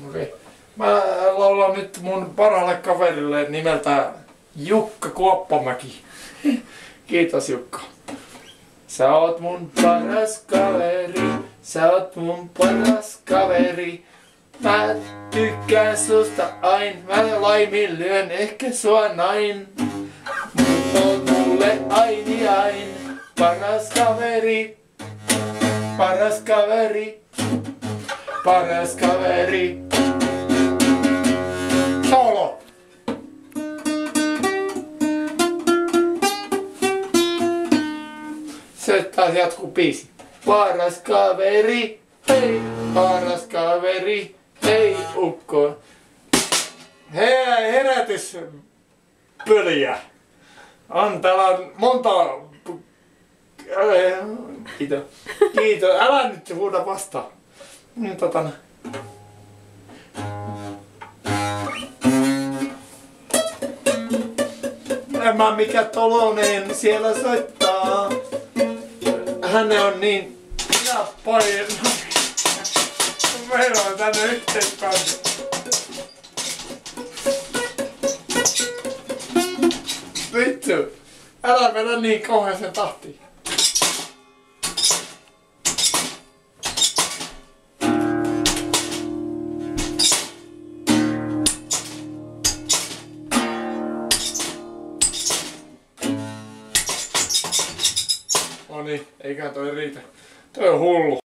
Okei. Mä laulan nyt mun parhaalle kaverille nimeltä Jukka Kuoppamäki. Kiitos Jukka. Sä oot mun paras kaveri, sä oot mun paras kaveri. Mä tykkään susta ain, mä laiminlyön ehkä sua nain. Mut on mulle aini ain, paras kaveri, paras kaveri, paras kaveri. Solo! Se taas jatkuu biisi. Paras kaveri, hei, paras kaveri, hei ukko. Hei, herätys, pöliä. On täällä monta... Kiitos. Kiitos. Älä nyt huuda vastaan. Niin Tämä mikä Tolonen siellä soittaa. Hän on niin... Minä poin. Meillä on tänne yhteiskansa. Vittu. Älä mennä niin kauheeseen tahtiin. No niin, eiköhän toi riitä. Toi on hullu.